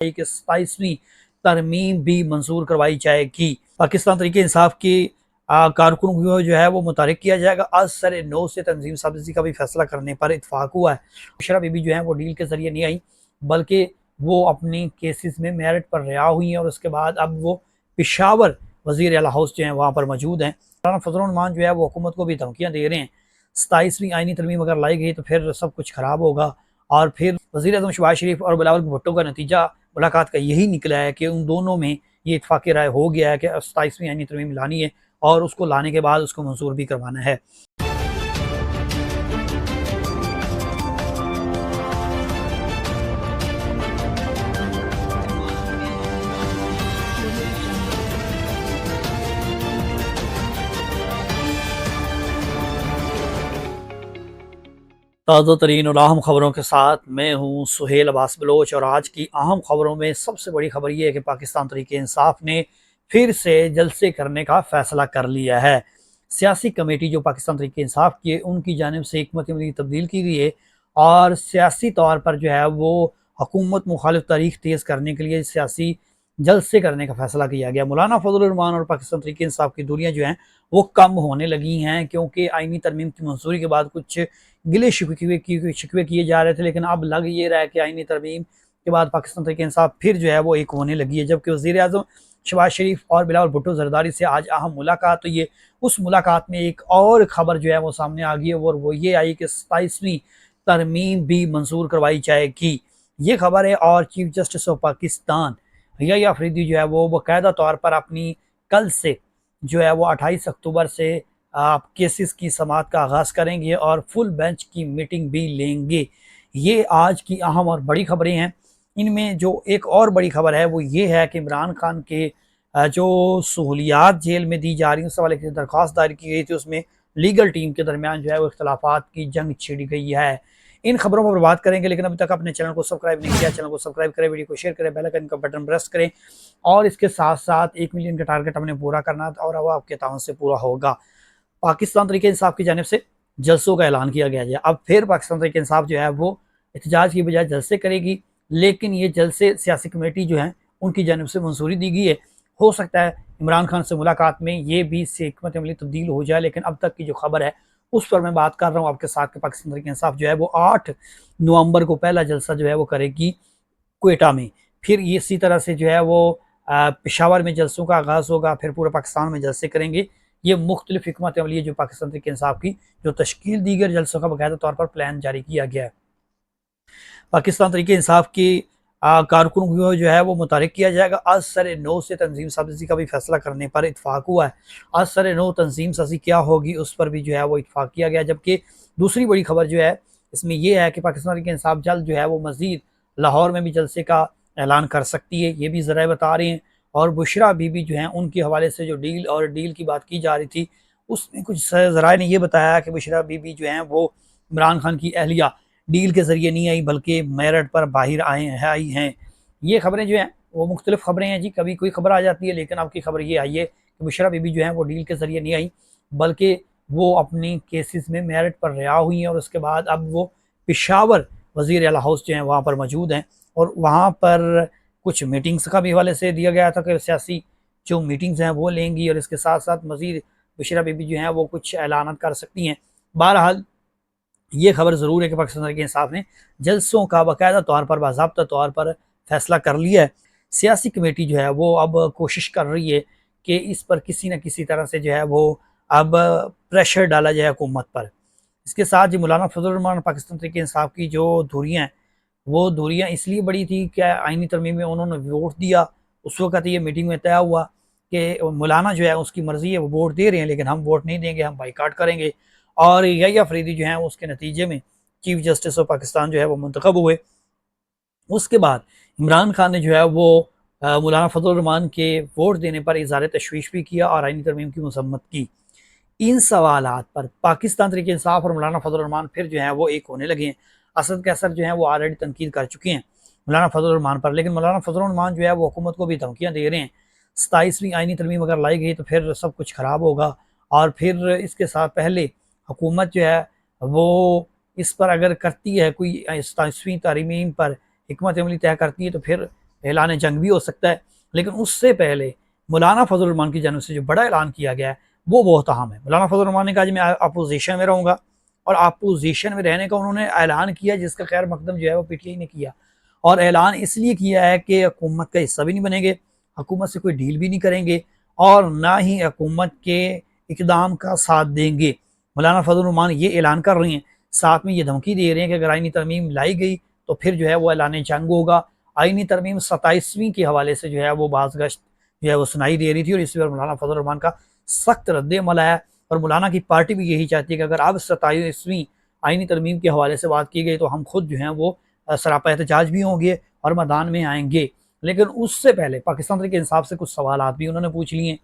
कि 27वीं तरमीम भी मंजूर करवाई जाएगी। पाकिस्तान तहरीक इंसाफ के कारकुन को जो है वो मुतारिक किया जाएगा। आज सर 9 से तंजीम साबिती का भी फैसला करने पर इतफाक हुआ है। बुशरा बीबी जो है वो डील के जरिए नहीं आई, बल्कि वो अपनी केसेस में मेरिट पर रिहा हुई हैं और उसके बाद अब वो पेशावर वजीर आला हाउस जो है वहाँ पर मौजूद हैं। मौलाना फजल रहमान जो है वो हुकूमत को भी धमकियाँ दे रहे हैं, 27वीं आइनी तरमीम अगर लाई गई तो फिर सब कुछ खराब होगा। और फिर वज़ीर आज़म शहबाज शरीफ और बिलावल भुट्टो का नतीजा मुलाकात का यही निकला है कि उन दोनों में ये इतफाक़ राय हो गया है कि 27वीं आइनी तरमीम लानी है और उसको लाने के बाद उसको मंजूर भी करवाना है। ताज़ा तरीन और अहम खबरों के साथ मैं हूँ सुहेल अब्बास बलोच। और आज की अहम खबरों में सबसे बड़ी खबर यह है कि पाकिस्तान तहरीक इंसाफ ने फिर से जलसे करने का फैसला कर लिया है। सियासी कमेटी जो पाकिस्तान तहरीक इंसाफ की है उनकी जानिब से हिकमत अमली तब्दील की गई है और सियासी तौर पर जो है वो हुकूमत मुखालिफ तारीख तेज़ करने के लिए सियासी जलसे करने का फैसला किया गया। मौलाना फजल रहमान और पाकिस्तान तहरीक इंसाफ की दूरियाँ जो हैं वो कम होने लगी हैं, क्योंकि आइनी तरमीम की मंजूरी के बाद कुछ गिले शिकवे किए जा रहे थे, लेकिन अब लग ये रहा है कि आइनी तरमीम के बाद पाकिस्तान तहरीक इंसाफ फिर जो है वो एक होने लगी है। जबकि वज़ीर आज़म शहबाज शरीफ और बिलावल भुट्टो जरदारी से आज अहम मुलाकात हुई है। उस मुलाकात में एक और ख़बर जो है वो सामने आ गई है और वो ये आई कि 27वीं तरमीम भी मंजूर करवाई जाएगी। ये खबर है। और चीफ जस्टिस ऑफ पाकिस्तान यही अफरीदी जो है वो बाकायदा तौर पर अपनी कल से जो है वो 28 अक्टूबर से आप केसेस की समाअत का आगाज़ करेंगे और फुल बेंच की मीटिंग भी लेंगे। ये आज की अहम और बड़ी खबरें हैं। इनमें जो एक और बड़ी खबर है वो ये है कि इमरान खान के जो सहूलियात जेल में दी जा रही हैं उस हवाले से दरख्वास्त दायर की गई थी, उसमें लीगल टीम के दरमियान जो है वो इख्तलाफात की जंग छिड़ गई है। इन खबरों पर बात करेंगे, लेकिन अभी तक अपने चैनल को सब्सक्राइब नहीं किया, चैनल को सब्सक्राइब करें, वीडियो को शेयर करें, बेल आइकन का बटन प्रेस करें। और इसके साथ साथ 1 मिलियन का टारगेट हमने पूरा करना था और अब आपके ताउन से पूरा होगा। पाकिस्तान तहरीक इंसाफ की जानिब से जलसों का ऐलान किया गया है। अब फिर पाकिस्तान तहरीक इंसाफ जो है वो एहतजाज की बजाय जलसे करेगी, लेकिन ये जलसे सियासी कमेटी जो है उनकी जानिब से मंजूरी दी गई है। हो सकता है इमरान खान से मुलाकात में ये भी हिकमत अमली तब्दील हो जाए, लेकिन अब तक की जो खबर है उस पर मैं बात कर रहा हूँ आपके साथ कि पाकिस्तान तहरीक इंसाफ जो है वो 8 नवंबर को पहला जलसा जो है वो करेगी क्वेटा में। फिर ये इसी तरह से जो है वो पेशावर में जलसों का आगाज़ होगा, फिर पूरे पाकिस्तान में जलसे करेंगे। ये मुख्तलिफ हिकमत अमली है जो पाकिस्तान तहरीक इंसाफ की जो तश्कील दी गई जलसों का बाकायदा तौर पर प्लान जारी किया गया है। पाकिस्तान तहरीक इंसाफ की कारकुन को जो है वो मुतारिक किया जाएगा। आज सर 9 से तंजीम साजी का भी फैसला करने पर इतफाक़ हुआ है। आज सर 9 तंजीम साजी क्या होगी उस पर भी जो है वो इतफाक़ किया गया। जबकि दूसरी बड़ी खबर जो है इसमें यह है कि पाकिस्तान तहरीक इंसाफ जल्द जो है वो मज़ीद लाहौर में भी जलसे का ऐलान कर सकती है, ये भी ज़राए बता रहे हैं। और बुशरा बीबी जो हैं उनके हवाले से जो डील की बात की जा रही थी उसमें कुछ ज़राए ने यह बताया कि बुशरा बीबी जो हैं वो इमरान खान की अहलिया डील के ज़रिए नहीं आई बल्कि मेरिट पर बाहर आई हैं। ये खबरें जो हैं वो मुख्तलिफ खबरें हैं जी, कभी कोई खबर आ जाती है, लेकिन अब की खबर ये आई है कि बुशरा बीबी जो हैं वो डील के ज़रिए नहीं आई बल्कि वो अपनी केसेस में मेरिट पर रिहा हुई हैं और उसके बाद अब वो पेशावर वज़ीर आला हाउस जो हैं वहाँ पर मौजूद हैं। और वहाँ पर कुछ मीटिंग्स का भी हवाले से दिया गया था कि सियासी जो मीटिंग्स हैं वो लेंगी और इसके साथ साथ मज़ीद बुशरा बीबी जो हैं वो कुछ ऐलान कर सकती हैं। बहरहाल ये खबर ज़रूर है कि पाकिस्तान तहरीक इंसाफ ने जलसों का बाकायदा तौर पर बाज़ाब्ता तौर पर फैसला कर लिया है। सियासी कमेटी जो है वो अब कोशिश कर रही है कि इस पर किसी न किसी तरह से जो है वो अब प्रेशर डाला जाए हुकूमत पर। इसके साथ ही मौलाना फजल रहमान पाकिस्तान तहरीक इंसाफ की जो दूरियाँ हैं वो दूरियाँ इसलिए बड़ी थी कि आइनी तरमीम में उन्होंने वोट दिया। उस वक़्त ये मीटिंग में तय हुआ कि मौलाना जो है उसकी मर्ज़ी है, वो वोट दे रहे हैं लेकिन हम वोट नहीं देंगे, हम बाइकाट करेंगे। और यही अफरीदी जो हैं उसके नतीजे में चीफ जस्टिस ऑफ पाकिस्तान जो है वो मुंतखब हुए। उसके बाद इमरान खान ने जो है वो मौलाना फजल रहमान के वोट देने पर इज़हार तशवीश भी किया और आइनी तरमीम की मसम्मत की। इन सवालात पर पाकिस्तान तहरीक इंसाफ और मौलाना फजल रहमान फिर जो है वो एक होने लगे हैं। असद कैसर जो है वो ऑलरेडी तनकीद कर चुके हैं मौलाना फजल रहमान पर, लेकिन मौलाना फजल रहमान जो है वो हुकूमत को भी धमकियाँ दे रहे हैं, 27वीं आइनी तरमीम अगर लाई गई तो फिर सब कुछ ख़राब होगा। और फिर इसके साथ पहले हुकूमत जो है वो इस पर अगर करती है कोई 27वीं तरमीम पर हिकमत अमली तय करती है तो फिर ऐलान जंग भी हो सकता है, लेकिन उससे पहले मौलाना फजल रहमान की जानब से जो बड़ा ऐलान किया गया है वो बहुत अहम है। मौलाना फजल रहमान ने कहा जी मैं अपोजिशन में रहूँगा, और अपोजिशन में रहने का उन्होंने ऐलान किया, जिसका खैर मकदम जो है वो पीटीआई ने किया। और ऐलान इसलिए किया है कि हुकूमत का हिस्सा भी नहीं बनेंगे, हुकूमत से कोई डील भी नहीं करेंगे, और ना ही हुकूमत के इकदाम का साथ देंगे। मौलाना फजल रहमान ये ऐलान कर रहे हैं, साथ में ये धमकी दे रहे हैं कि अगर आईनी तरमीम लाई गई तो फिर जो है वो ऐलान जंग होगा। आईनी तरमीम 27वीं के हवाले से जो है वो बाज़गश्त जो है वो सुनाई दे रही थी, और इस पर मौलाना फजल रहमान का सख्त रद्द-ए-अमल आया। और मौलाना की पार्टी भी यही चाहती है कि अगर अब 27वीं आईनी तरमीम के हवाले से बात की गई तो हम खुद जो हैं वो सरापा एहतजाज भी होंगे और मैदान में आएंगे। लेकिन उससे पहले पाकिस्तान तहरीक इंसाफ से कुछ सवाल भी उन्होंने पूछ लिए,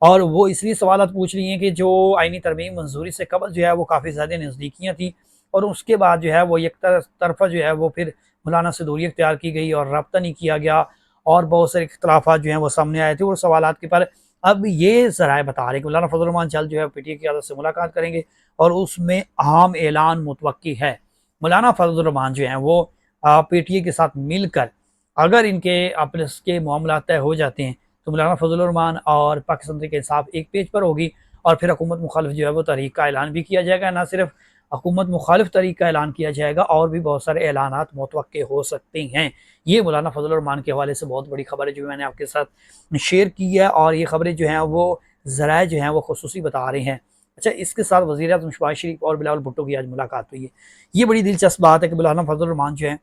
और वो इसलिए सवाल पूछ लिए कि जो आईनी तरमीम मंजूरी से कबल जो है वो काफ़ी ज़्यादा नज़दीकियाँ थी, और उसके बाद जो है वो एक तरफा जो है वो फिर मौलाना से दूरी इख्तियार की गई और रब्ता नहीं किया गया, और बहुत सारे इख्तलाफात जो हैं वो सामने आए थे। और सवालात के पर अब ये ज़राए बता रहे हैं कि मौलाना फजल रहमान जल्द जो है पीटीआई की क़यादत से मुलाकात करेंगे, और उसमें अहम ऐलान मुतवक्की है। मौलाना फजल रहमान जो हैं वो पीटीआई के साथ मिलकर अगर इनके आपस के मामला तय हो जाते हैं तो मौलाना फजल रहमान और पाकिस्तान तहरीक इंसाफ एक पेज पर होगी, और फिर हुकूमत मुखालिफ जो है वो तहरीक का ऐलान भी किया जाएगा। ना सिर्फ हुकूमत मुखालिफ तहरीक का ऐलान किया जाएगा, और भी बहुत सारे ऐलानात मुतवक्के हो सकते हैं। ये मौलाना फजल रहमान के हवाले से बहुत बड़ी खबर है जो मैंने आपके साथ शेयर की है, और ये खबरें जो हैं वो ज़राए जो हैं वो खुसूसी बता रहे हैं। अच्छा, इसके साथ वज़ीर-ए-आज़म शहबाज शरीफ और बिलावल भुट्टो की आज मुलाकात हुई है। ये बड़ी दिलचस्प बात है कि मौलाना फजल रहमान जो है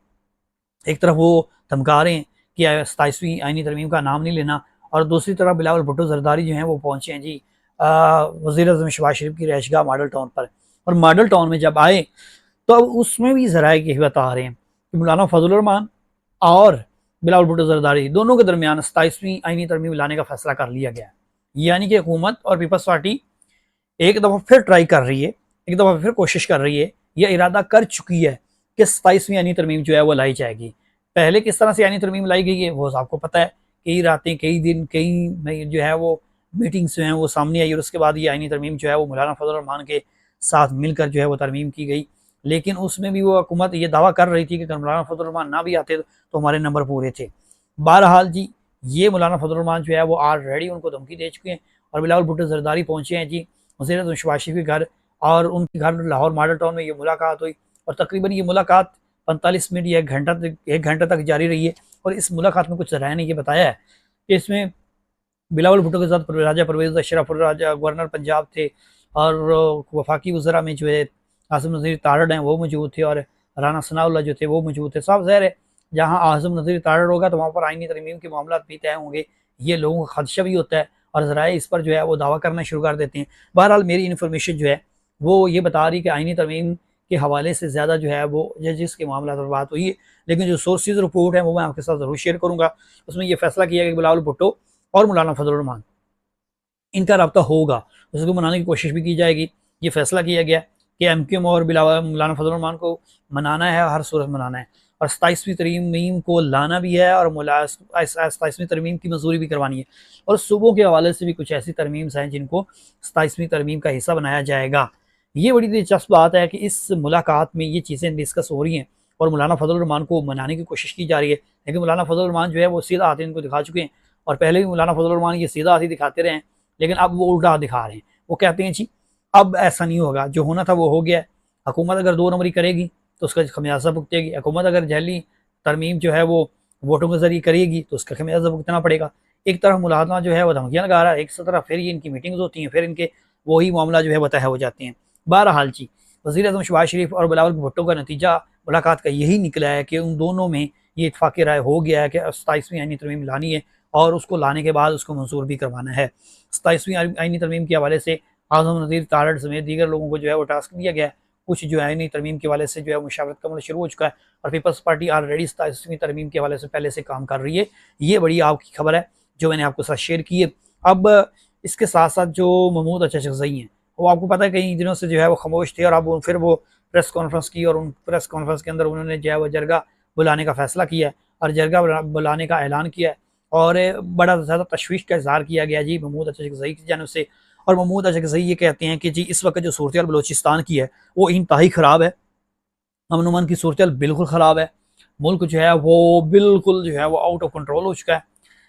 एक तरफ वो धमका रहे हैं कि 27वीं आईनी तरमीम का नाम नहीं लेना, और दूसरी तरफ बिलावल भुट्टो जरदारी जो हैं वो पहुँचे हैं जी वज़ीर-ए-आज़म शहबाज शरीफ की रहायशगाह मॉडल टाउन पर। और मॉडल टाउन में जब आए तो अब उसमें भी ज़राए यही बता रहे हैं कि मौलाना फजल रहमान और बिलावल भुट्टो जरदारी दोनों के दरमियान 27वीं आईनी तरमीम लाने का फैसला कर लिया गया है। यानी कि हुकूमत और पीपल्स पार्टी एक दफ़ा फिर ट्राई कर रही है, एक दफ़ा फिर कोशिश कर रही है, यह इरादा कर चुकी है कि 27वीं आईनी तरमीम जो है वो लाई जाएगी। पहले किस तरह से आईनी तरमीम लाई गई है वो आपको पता है, कई रातें, कई दिन, कई जो है वो मीटिंग्स जो हैं वो सामने आई, और उसके बाद ये आईनी तरमीम जो है वो मौलाना फजल रहमान के साथ मिलकर जो है वो तरमीम की गई। लेकिन उसमें भी वो हुकूमत ये दावा कर रही थी कि अगर मौलाना फजल रहमान ना भी आते तो हमारे नंबर पूरे थे। बहरहाल जी, ये मौलाना फजल रहमान जो है वो ऑलरेडी उनको धमकी दे चुके हैं, और बिलावल भुट्टो जरदारी पहुँचे हैं जी वज़ीर-ए-आज़म शहबाज शरीफ के घर, और उनके घर लाहौर मॉडल टाउन में ये मुलाकात हुई, और तकरीबन ये मुलाकात 45 मिनट या 1 घंटा तक जारी रही है। और इस मुलाकात में कुछ ज़राए ने ये बताया है कि इसमें बिलावल भुट्टो के साथ राजा परवेज़ अशरफ राजा गवर्नर पंजाब थे, और वफाकी वज़रा में जो है आज़म नज़ीर तारड़ हैं वो मौजूद थे, और राना सनाउल्लाह जो थे वो मौजूद थे। साफ ज़ाहिर है जहाँ आज़म नज़ीर तारड़ होगा तो वहाँ पर आईनी तरमीम के मामला भी तय होंगे, ये लोगों का खदशा भी होता है, और ज़राए इस पर जो है वो दावा करना शुरू कर देते हैं। बहरहाल मेरी इन्फॉर्मेशन जो है वो ये बता रही कि आईनी तरमीम के हवाले से ज़्यादा जो है वो जजिस के मामला पर बात हुई है, लेकिन जो सोर्सेज रिपोर्ट है वो मैं आपके साथ ज़रूर शेयर करूँगा। उसमें ये फैसला किया गया कि बिलावल भुट्टो और मौलाना फजल रहमान इनका रब्ता होगा, उसको मनाने की कोशिश भी की जाएगी। ये फैसला किया गया कि एमक्यूएम और मौलाना फजल रहमान को मनाना है, हर सूरत मनाना है, और 27वीं तरमीम को लाना भी है, और 27वीं तरमीम की मंजूरी भी करवानी है। और सूबों के हवाले से भी कुछ ऐसी तरमीम्स हैं जिनको 27वीं तरमीम का हिस्सा बनाया जाएगा। ये बड़ी दिलचस्प बात है कि इस मुलाकात में ये चीज़ें डिस्कस हो रही हैं, और मौलाना फजल रहमान को मनाने की कोशिश की जा रही है। लेकिन मौलाना फजल रहमान जो है वो सीधा हाथ इनको दिखा चुके हैं, और पहले भी मौलाना फजल रहमान ये सीधा हाथ ही दिखाते रहे हैं, लेकिन अब वो उल्टा हाथ दिखा रहे हैं। वो कहते हैं जी अब ऐसा नहीं होगा, जो होना था वो हो गया है। हुकूमत अगर 2 नंबरी करेगी तो उसका खमियाजा भुगतेगी, हुकूमत अगर जहली तरमीम जो है वो वोटों के जरिए करेगी तो उसका खमियाजा भुगतना पड़ेगा। एक तरफ मुलाजमा जो है वो धमकियाँ लगा रहा है, एक तरफ फिर ये इनकी मीटिंग्स होती हैं, फिर इनके वही मामला जो है वो तय हो जाते हैं। बहरहाल जी, वज़ीर-ए-आज़म शहबाज शरीफ और बिलावल भुट्टो का नतीजा मुलाकात का यही निकला है कि उन दोनों में ये इत्फाक़ राय हो गया है कि 27वीं आईनी तरमीम लानी है, और उसको लाने के बाद उसको मंजूर भी करवाना है। 27वीं आईनी तरमीम के हवाले से आज़म नज़ीर तारड़ समेत दीगर लोगों को जो है वो टास्क दिया गया है। कुछ जो है आईनी तरमीम के हवाले से जो है मुशावरत का अमल शुरू हो चुका है, और पीपल्स पार्टी ऑलरेडी 27वीं तरमीम के हवाले से पहले से काम कर रही है। ये बड़ी आपकी खबर है जो मैंने आपके साथ शेयर की है। अब इसके साथ साथ जो महमूद अचकज़ई हैं वो आपको पता है कई दिनों से जो है वो खामोश थे, और अब फिर वो प्रेस कॉन्फ्रेंस की, और उन प्रेस कॉन्फ्रेंस के अंदर उन्होंने जो है वो जरगा बुलाने का फैसला किया है, और जरगा बुलाने का ऐलान किया है, और बड़ा ज़्यादा तशवीश का इज़हार किया गया जी महमूद अचकज़ई की जानिब से। और महमूद अचकज़ई ये कहते हैं कि जी इस वक्त जो सूरत बलूचिस्तान की है वो इंतहाई ख़राब है, अमन-ओ-अमान की सूरत बिल्कुल ख़राब है। मुल्क जो है वो बिल्कुल जो है वो आउट ऑफ कंट्रोल हो चुका है।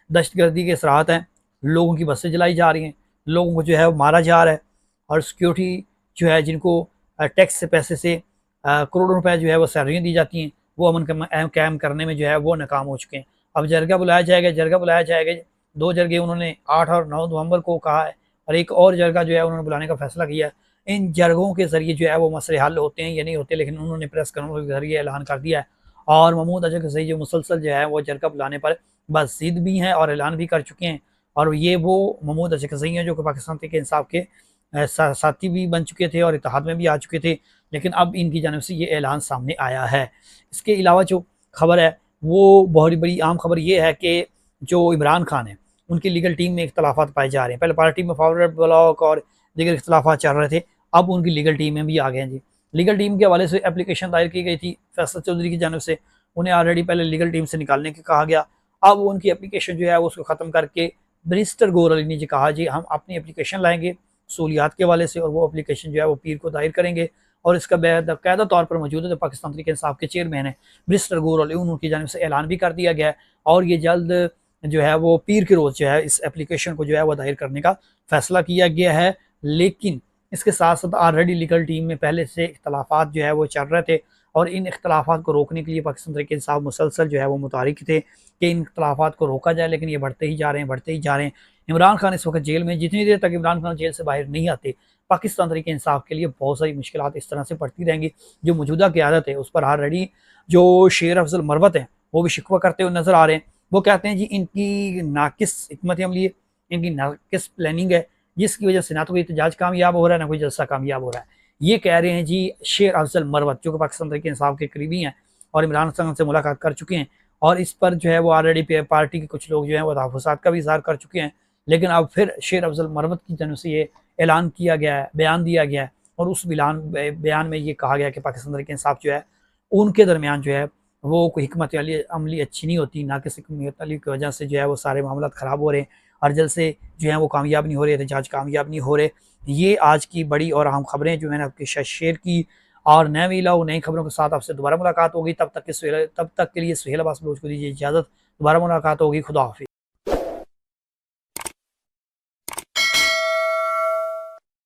दहशतगर्दी के असरात हैं, लोगों की बसें जलाई जा रही हैं, लोगों को जो है वो मारा जा रहा है, और सिक्योरिटी जो है जिनको टैक्स से पैसे से करोड़ों रुपए जो है वो सैलरियाँ दी जाती हैं, वो अमन कायम करने में जो है वो नाकाम हो चुके हैं। अब जरगा बुलाया जाएगा, जरगा बुलाया जाएगा। 2 जरगे उन्होंने 8 और 9 नवंबर को कहा है, और एक और जरगा जो है उन्होंने बुलाने का फैसला किया है। इन जरगों के ज़रिए जो है वो मसले हल होते हैं या नहीं होते, लेकिन उन्होंने प्रेस कॉन्फ्रेंस के ज़रिए ऐलान कर दिया है। और महमूद अजहर जो मुसलसल जो है वो जरगा बुलाने पर बस ज़िद भी हैं और ऐलान भी कर चुके हैं। और ये वो महमूद अजहर हैं जो कि पाकिस्तान तहरीक इंसाफ के साथी भी बन चुके थे और इत्तेहाद में भी आ चुके थे, लेकिन अब इनकी जानिब से ये ऐलान सामने आया है। इसके अलावा जो खबर है वो बहुत बड़ी आम खबर ये है कि जो इमरान खान है उनकी लीगल टीम में इख्तलाफात पाए जा रहे हैं। पहले पार्टी में फॉरवर्ड ब्लॉक और दीगर इख्तलाफात चल रहे थे, अब उनकी लीगल टीम में भी आ गए हैं जी। लीगल टीम के हवाले से एप्लीकेशन दायर की गई थी फैसल चौधरी की जानिब से, उन्हें ऑलरेडी पहले लीगल टीम से निकालने की कहा गया। अब उनकी एप्लीकेशन जो है वो उसको ख़त्म करके बैरिस्टर गौहर अली ने जी कहा जी हम अपनी एप्लीकेशन लाएंगे सहूलियात के हवाले से, और वो एप्लीकेशन जो है वो पीर को दायर करेंगे। और इसका बाकायदा तौर पर मौजूद है जो पाकिस्तान तहरीक इंसाफ के चेयरमैन है बैरिस्टर गौहर अली, उनकी जानिब से ऐलान भी कर दिया गया है, और ये जल्द जो है वो पीर के रोज़ जो है इस एप्लीकेशन को जो है वो दायर करने का फैसला किया गया है। लेकिन इसके साथ साथ ऑलरेडी लीगल टीम में पहले से इख्तलाफात जो है वो चल रहे थे, और इन इख्तलाफात को रोकने के लिए पाकिस्तान तहरीक इंसाफ मुसलसल जो है वो मुतारिक थे कि इन इख्तलाफात को रोका जाए, लेकिन ये बढ़ते ही जा रहे हैं, बढ़ते ही जा रहे हैं। इमरान खान इस वक्त जेल में, जितनी देर तक इमरान खान जेल से बाहर नहीं आते पाकिस्तान तहरीक इंसाफ के लिए बहुत सारी मुश्किलात इस तरह से पड़ती रहेंगी। जो मौजूदा क़यादत है उस पर ऑलरेडी जो शेर अफजल मरवत हैं वो भी शिकवा करते हुए नजर आ रहे हैं। वो कहते हैं जी इनकी नाकिस हिकमत अमली है, इनकी नाकिस प्लानिंग है, जिसकी वजह से ना तो कोई एहतजाज कामयाब हो रहा है ना कोई जलसा कामयाब हो रहा है। ये कह रहे हैं जी शेर अफजल मरवत, जो कि पाकिस्तान तहरीक इंसाफ के करीबी हैं और इमरान खान से मुलाकात कर चुके हैं, और इस पर जो है वो ऑलरेडी पार्टी के कुछ लोग जो हैं वो तहफ़्फ़ुज़ात का भी इज़हार कर चुके हैं। लेकिन अब फिर शेर अफजल मरवत की जानब से ये ऐलान किया गया है, बयान दिया गया है, और उस बयान में ये कहा गया कि पाकिस्तान तहरीक इंसाफ जो है उनके दरमियान जो है वो कोई हिकमत अमली अच्छी नहीं होती, ना किसी हिकमत अमली की वजह से जो है वो सारे मामला ख़राब हो रहे हैं, और जलसे जो है वो कामयाब नहीं हो रहे, एहतजाज कामयाब नहीं हो रहे। ये आज की बड़ी और अहम खबरें जो मैंने आपके साथ शेयर की, और नए मिला नई खबरों के साथ आपसे दोबारा मुलाकात होगी। तब तक के लिए सुहेल अब्बास बलोच को दीजिए इजाज़त। दोबारा मुलाकात होगी। खुदा हाफिज़।